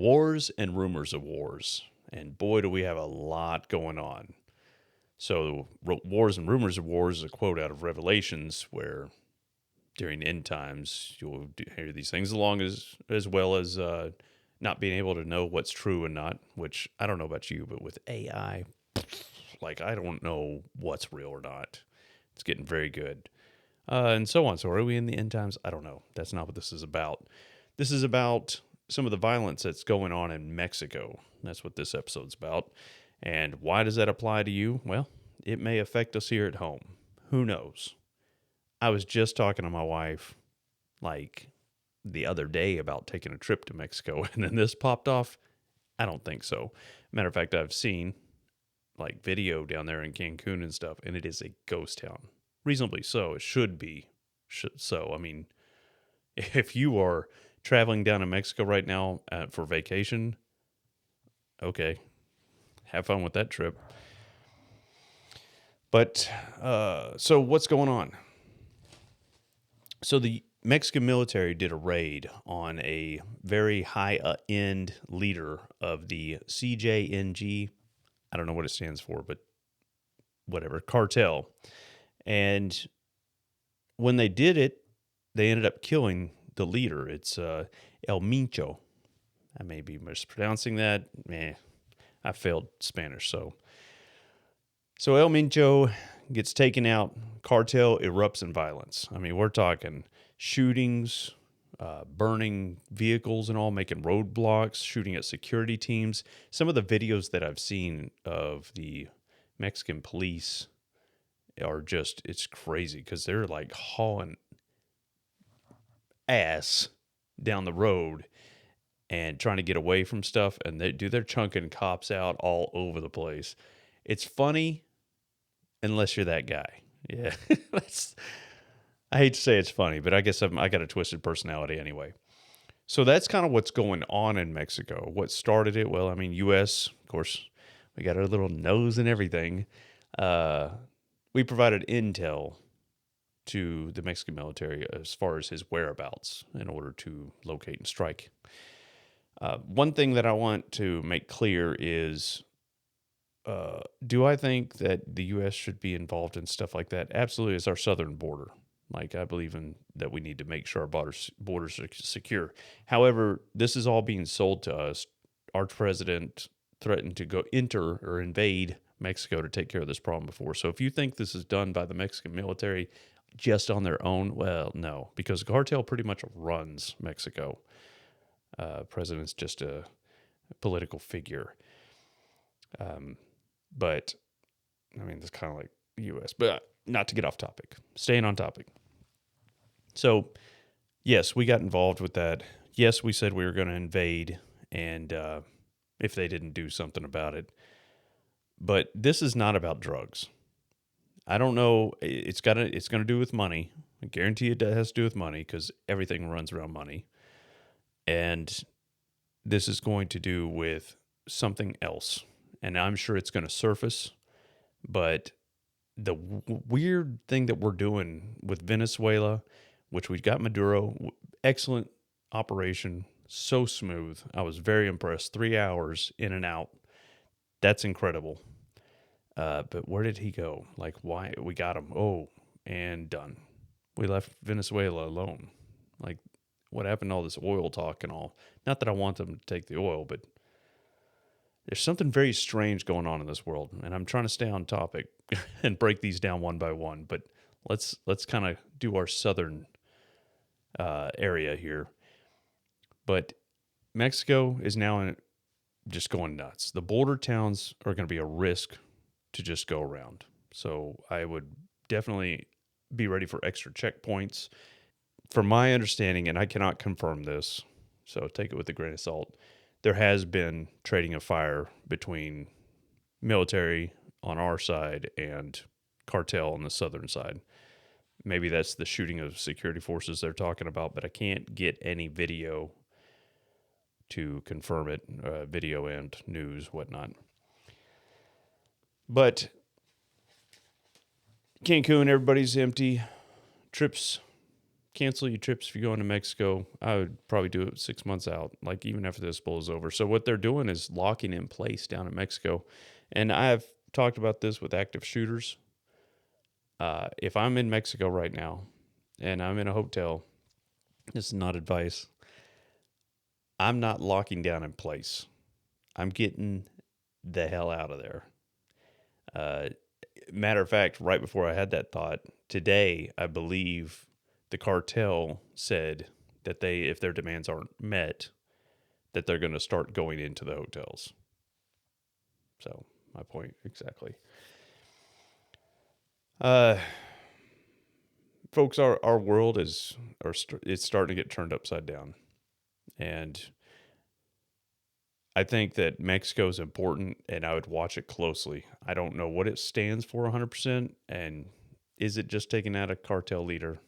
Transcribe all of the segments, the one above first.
Wars and rumors of wars. And boy, do we have a lot going on. So, wars and rumors of wars is a quote out of Revelations where during end times you'll hear these things as well as not being able to know what's true and not, which I don't know about you, but with AI, like I don't know what's real or not. It's getting very good. And so on. So are we in the end times? I don't know. That's not what this is about. This is about some of the violence that's going on in Mexico. That's what this episode's about. And why does that apply to you? Well, it may affect us here at home. Who knows? I was just talking to my wife like the other day about taking a trip to Mexico, and then this popped off. I don't think so. Matter of fact, I've seen like video down there in Cancun and stuff, and it is a ghost town. Reasonably so. It should be so. I mean, if you are traveling down to Mexico right now for vacation, okay, have fun with that trip. But so what's going on? So the Mexican military did a raid on a very high-end leader of the CJNG. I don't know what it stands for, but whatever, cartel. And when they did it, they ended up killing the leader. It's El Mincho. I may be mispronouncing that. I failed Spanish, so El Mincho gets taken out. Cartel erupts in violence. I mean, we're talking shootings, burning vehicles and all, making roadblocks, shooting at security teams. Some of the videos that I've seen of the Mexican police are just, it's crazy because they're like hauling ass down the road and trying to get away from stuff. And they're chunking cops out all over the place. It's funny unless you're that guy. Yeah. I hate to say it's funny, but I guess I got a twisted personality anyway. So that's kind of what's going on in Mexico. What started it? Well, I mean, U.S., of course, we got our little nose and everything. We provided intel to the Mexican military as far as his whereabouts in order to locate and strike. One thing that I want to make clear is, do I think that the U.S. should be involved in stuff like that? Absolutely, it's our southern border. Like, I believe in that we need to make sure our borders are secure. However, this is all being sold to us. Our president threatened to go enter or invade Mexico to take care of this problem before. So if you think this is done by the Mexican military just on their own, well, no, because the cartel pretty much runs Mexico. President's just a political figure. But, I mean, it's kind of like U.S., but not to get off topic. Staying on topic. So, yes, we got involved with that. Yes, we said we were going to invade, and if they didn't do something about it. But this is not about drugs. I don't know. It's going to do with money. I guarantee it has to do with money because everything runs around money. And this is going to do with something else. And I'm sure it's going to surface. But the weird thing that we're doing with Venezuela, which we got Maduro, excellent operation, so smooth. I was very impressed. 3 hours in and out. That's incredible. But where did he go? Like, why? We got him. Oh, and done. We left Venezuela alone. Like, what happened to all this oil talk and all? Not that I want them to take the oil, but there's something very strange going on in this world, and I'm trying to stay on topic and break these down one by one. But let's kind of do our southern area here. But Mexico is now just going nuts. The border towns are going to be a risk to just go around. So I would definitely be ready for extra checkpoints. From my understanding, and I cannot confirm this, so take it with a grain of salt, there has been trading of fire between military on our side and cartel on the southern side. Maybe that's the shooting of security forces they're talking about, but I can't get any video to confirm it, video and news, whatnot. But Cancun, everybody's empty. Trips cancel your trips if you're going to Mexico. I would probably do it 6 months out, like even after this blows over. So what they're doing is locking in place down in Mexico. And I've talked about this with active shooters. If I'm in Mexico right now and I'm in a hotel, this is not advice. I'm not locking down in place. I'm getting the hell out of there. Matter of fact, right before I had that thought, today, I believe the cartel said that if their demands aren't met, that they're going to start going into the hotels. So, my point exactly. Folks, our world it's starting to get turned upside down. And I think that Mexico is important, and I would watch it closely. I don't know what it stands for 100%, and is it just taking out a cartel leader?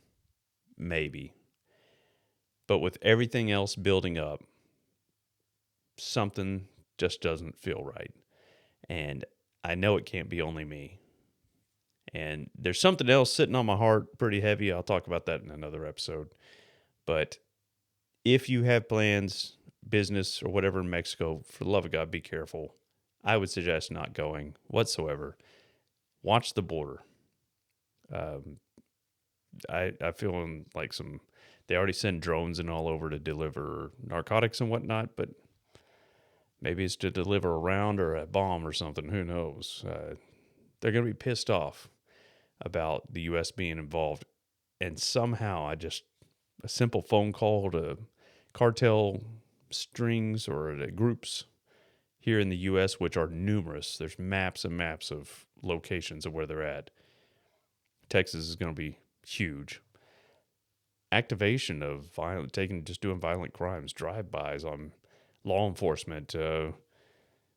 Maybe. But with everything else building up, something just doesn't feel right. And I know it can't be only me. And there's something else sitting on my heart pretty heavy. I'll talk about that in another episode. But if you have plans, business, or whatever in Mexico, for the love of God, be careful. I would suggest not going whatsoever. Watch the border. I feel like they already send drones in all over to deliver narcotics and whatnot, but maybe it's to deliver a round or a bomb or something. Who knows? They're going to be pissed off about the U.S. being involved. And somehow a simple phone call to cartel strings or the groups here in the U.S., which are numerous. There's maps and maps of locations of where they're at. Texas is going to be huge. Activation of doing violent crimes, drive-bys on law enforcement,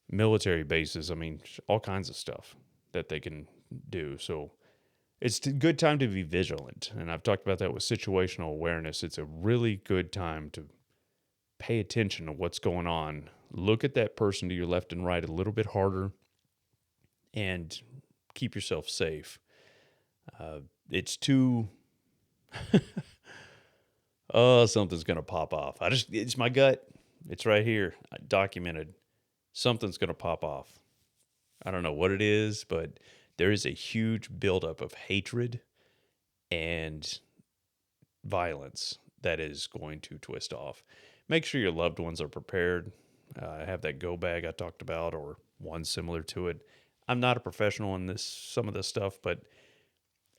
military bases. I mean, all kinds of stuff that they can do. So it's a good time to be vigilant. And I've talked about that with situational awareness. It's a really good time to pay attention to what's going on. Look at that person to your left and right a little bit harder and keep yourself safe. It's too... oh, something's going to pop off. It's my gut. It's right here, documented. Something's going to pop off. I don't know what it is, but there is a huge buildup of hatred and violence that is going to twist off. Make sure your loved ones are prepared. Have that go bag I talked about, or one similar to it. I'm not a professional in some of this stuff, but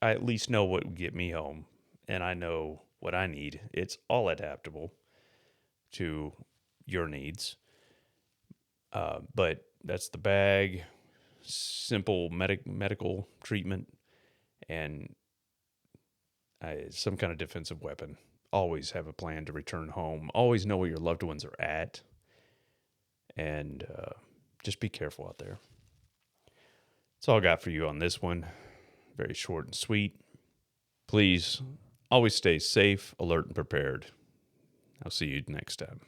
I at least know what would get me home, and I know what I need. It's all adaptable to your needs. But that's the bag, simple medical treatment, and some kind of defensive weapon. Always have a plan to return home. Always know where your loved ones are at. And just be careful out there. That's all I got for you on this one. Very short and sweet. Please always stay safe, alert, and prepared. I'll see you next time.